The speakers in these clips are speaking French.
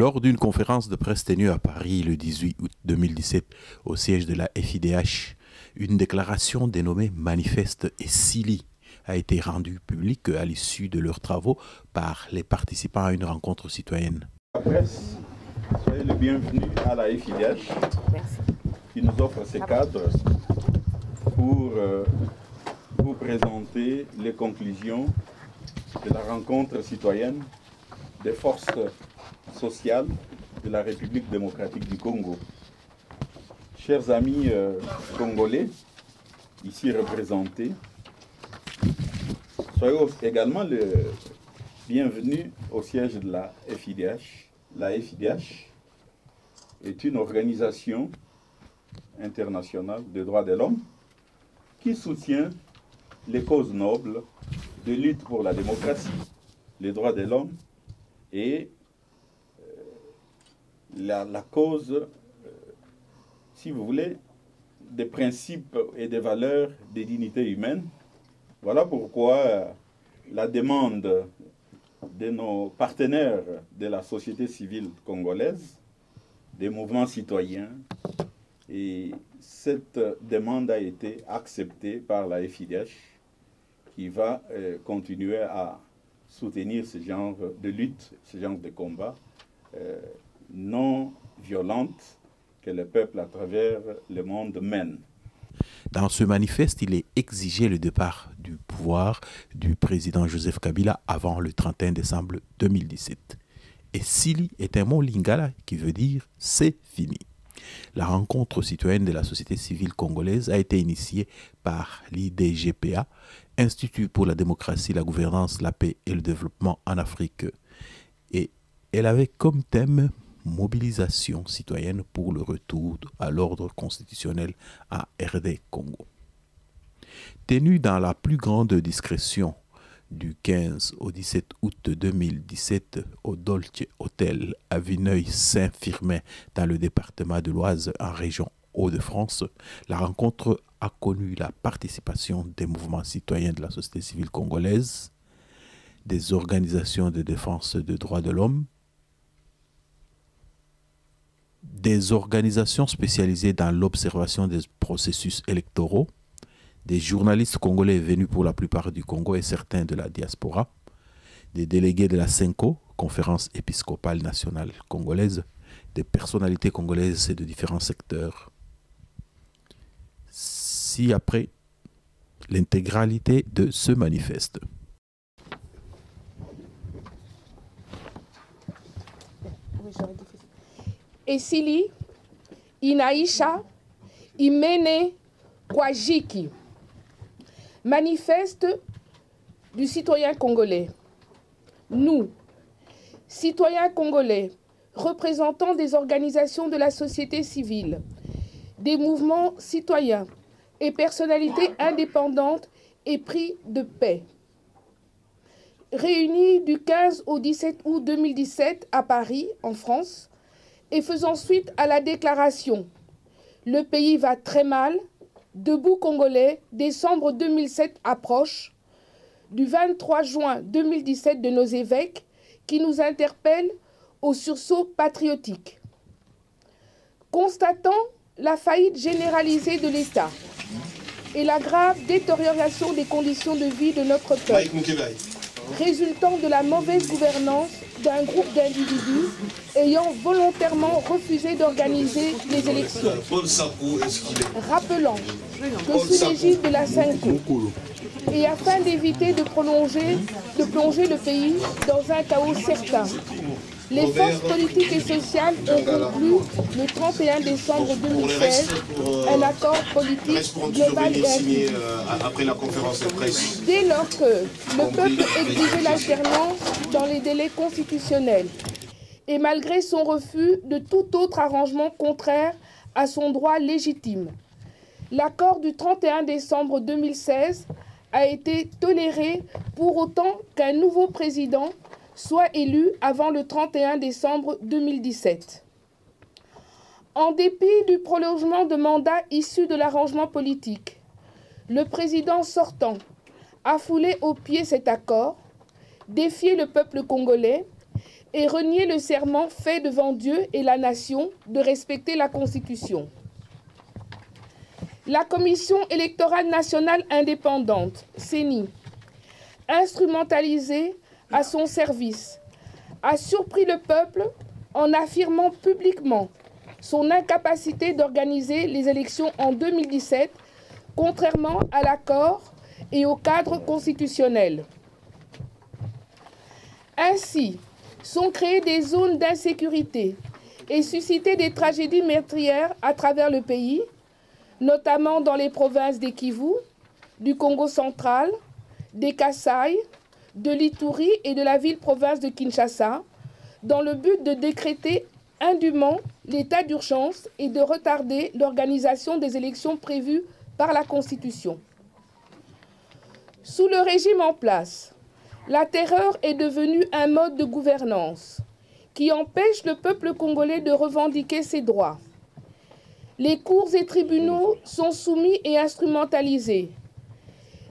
Lors d'une conférence de presse tenue à Paris le 18 août 2017 au siège de la FIDH, une déclaration dénommée Manifeste et Sili a été rendue publique à l'issue de leurs travaux par les participants à une rencontre citoyenne. La presse, soyez le bienvenu à la FIDH qui nous offre ces cadres pour vous présenter les conclusions de la rencontre citoyenne des forces sociales de la République démocratique du Congo. Chers amis congolais, ici représentés, soyez également le bienvenu au siège de la FIDH. La FIDH est une organisation internationale des droits de l'homme qui soutient les causes nobles de lutte pour la démocratie, les droits de l'homme et la cause, si vous voulez, des principes et des valeurs des dignités humaines. Voilà pourquoi la demande de nos partenaires de la société civile congolaise, des mouvements citoyens, et cette demande a été acceptée par la FIDH qui va continuer à soutenir ce genre de lutte, ce genre de combat non violente que le peuple à travers le monde mène. Dans ce manifeste, il est exigé le départ du pouvoir du président Joseph Kabila avant le 31 décembre 2017. Et Sili est un mot lingala qui veut dire « c'est fini ». La rencontre citoyenne de la société civile congolaise a été initiée par l'IDGPA, Institut pour la démocratie, la gouvernance, la paix et le développement en Afrique. Et elle avait comme thème mobilisation citoyenne pour le retour à l'ordre constitutionnel à RD Congo. Tenue dans la plus grande discrétion du 15 au 17 août 2017 au Dolce Hotel à Vineuil-Saint-Firmin dans le département de l'Oise en région Hauts-de-France, la rencontre a connu la participation des mouvements citoyens de la société civile congolaise, des organisations de défense des droits de l'homme, des organisations spécialisées dans l'observation des processus électoraux, des journalistes congolais venus pour la plupart du Congo et certains de la diaspora, des délégués de la CENCO, Conférence épiscopale nationale congolaise, des personnalités congolaises et de différents secteurs. Ci-après, l'intégralité de ce manifeste. Esili, Inaisha, Imene, Kwajiki. Manifeste du citoyen congolais. Nous, citoyens congolais, représentants des organisations de la société civile, des mouvements citoyens et personnalités indépendantes et prix de paix. Réunis du 15 au 17 août 2017 à Paris, en France, et faisant suite à la déclaration « Le pays va très mal », Debout Congolais, décembre 2007 approche, du 23 juin 2017 de nos évêques, qui nous interpellent au sursaut patriotique. Constatant la faillite généralisée de l'État et la grave détérioration des conditions de vie de notre peuple, résultant de la mauvaise gouvernance d'un groupe d'individus ayant volontairement refusé d'organiser les élections. Rappelant que sous l'égide de la CENCO, et afin d'éviter de plonger le pays dans un chaos certain, les forces politiques et sociales ont conclu le 31 décembre 2016 un accord politique global et inclusif. Dès lors que le peuple exigeait l'alternance dans les délais constitutionnels et malgré son refus de tout autre arrangement contraire à son droit légitime, l'accord du 31 décembre 2016 a été toléré pour autant qu'un nouveau président soit élu avant le 31 décembre 2017. En dépit du prolongement de mandat issu de l'arrangement politique, le président sortant a foulé aux pieds cet accord, défié le peuple congolais et renier le serment fait devant Dieu et la nation de respecter la Constitution. La Commission électorale nationale indépendante, CENI, instrumentalisée à son service, a surpris le peuple en affirmant publiquement son incapacité d'organiser les élections en 2017, contrairement à l'accord et au cadre constitutionnel. Ainsi, sont créées des zones d'insécurité et suscité des tragédies meurtrières à travers le pays, notamment dans les provinces des Kivu, du Congo central, des Kasaï, de l'Ituri et de la ville-province de Kinshasa, dans le but de décréter indûment l'état d'urgence et de retarder l'organisation des élections prévues par la Constitution. Sous le régime en place, la terreur est devenue un mode de gouvernance qui empêche le peuple congolais de revendiquer ses droits. Les cours et tribunaux sont soumis et instrumentalisés.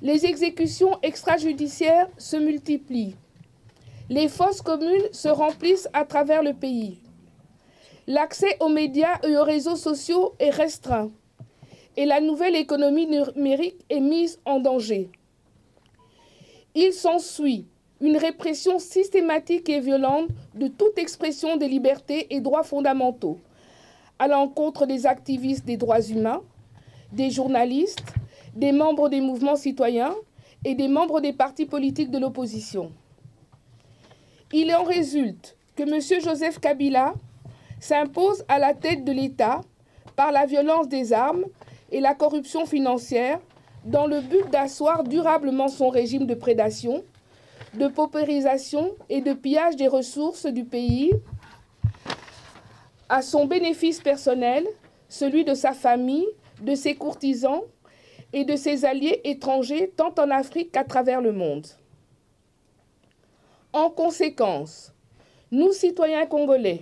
Les exécutions extrajudiciaires se multiplient. Les fosses communes se remplissent à travers le pays. L'accès aux médias et aux réseaux sociaux est restreint. Et la nouvelle économie numérique est mise en danger. Il s'ensuit une répression systématique et violente de toute expression des libertés et droits fondamentaux, à l'encontre des activistes des droits humains, des journalistes, des membres des mouvements citoyens et des membres des partis politiques de l'opposition. Il en résulte que M. Joseph Kabila s'impose à la tête de l'État par la violence des armes et la corruption financière dans le but d'asseoir durablement son régime de prédation, de paupérisation et de pillage des ressources du pays à son bénéfice personnel, celui de sa famille, de ses courtisans et de ses alliés étrangers tant en Afrique qu'à travers le monde. En conséquence, nous, citoyens congolais,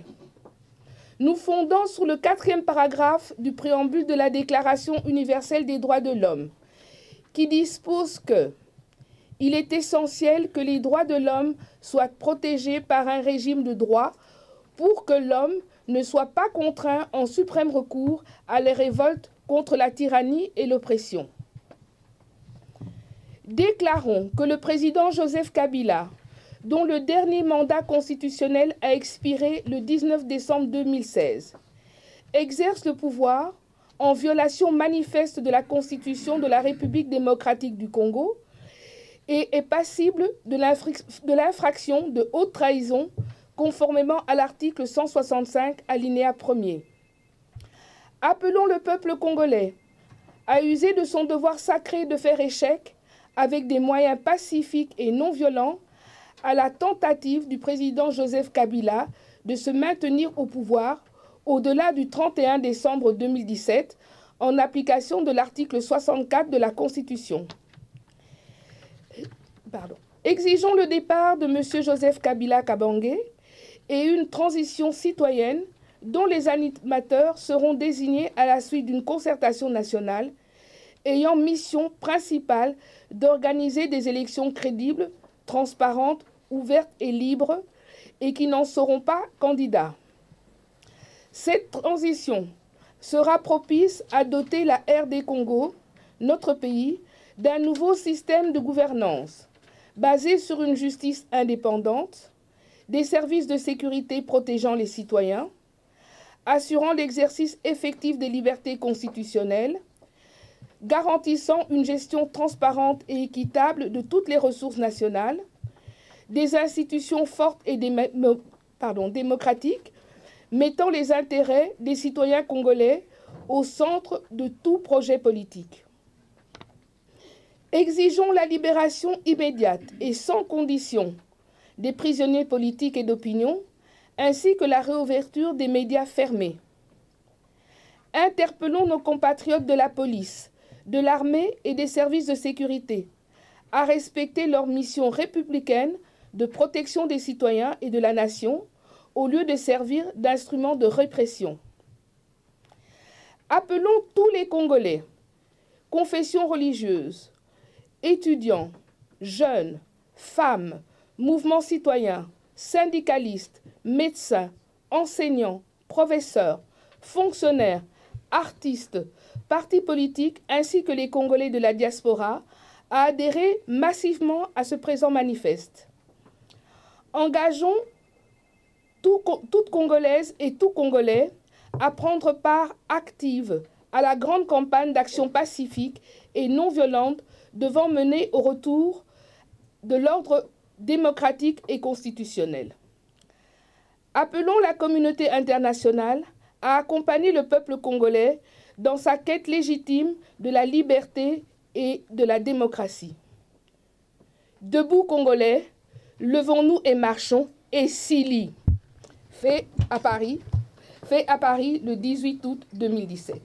nous fondons sur le 4e paragraphe du préambule de la Déclaration universelle des droits de l'homme, qui dispose que « Il est essentiel que les droits de l'homme soient protégés par un régime de droit pour que l'homme ne soit pas contraint en suprême recours à les révoltes contre la tyrannie et l'oppression. » Déclarons que le président Joseph Kabila, dont le dernier mandat constitutionnel a expiré le 19 décembre 2016, exerce le pouvoir en violation manifeste de la Constitution de la République démocratique du Congo et est passible de l'infraction de haute trahison conformément à l'article 165 alinéa 1er. Appelons le peuple congolais à user de son devoir sacré de faire échec avec des moyens pacifiques et non violents à la tentative du président Joseph Kabila de se maintenir au pouvoir au-delà du 31 décembre 2017 en application de l'article 64 de la Constitution. Exigeons le départ de M. Joseph Kabila Kabange et une transition citoyenne dont les animateurs seront désignés à la suite d'une concertation nationale ayant mission principale d'organiser des élections crédibles, transparentes, ouvertes et libres et qui n'en seront pas candidats. Cette transition sera propice à doter la RD Congo, notre pays, d'un nouveau système de gouvernance basé sur une justice indépendante, des services de sécurité protégeant les citoyens, assurant l'exercice effectif des libertés constitutionnelles, garantissant une gestion transparente et équitable de toutes les ressources nationales, des institutions fortes et démocratiques, mettant les intérêts des citoyens congolais au centre de tout projet politique. Exigeons la libération immédiate et sans condition des prisonniers politiques et d'opinion, ainsi que la réouverture des médias fermés. Interpellons nos compatriotes de la police, de l'armée et des services de sécurité à respecter leur mission républicaine de protection des citoyens et de la nation, au lieu de servir d'instrument de répression. Appelons tous les Congolais, confessions religieuses, étudiants, jeunes, femmes, mouvements citoyens, syndicalistes, médecins, enseignants, professeurs, fonctionnaires, artistes, partis politiques ainsi que les Congolais de la diaspora à adhérer massivement à ce présent manifeste. Engageons toute Congolaise et tout Congolais à prendre part active à la grande campagne d'action pacifique et non violente devant mener au retour de l'ordre démocratique et constitutionnel. Appelons la communauté internationale à accompagner le peuple congolais dans sa quête légitime de la liberté et de la démocratie. Debout Congolais, levons-nous et marchons, et Sili, fait à Paris le 18 août 2017.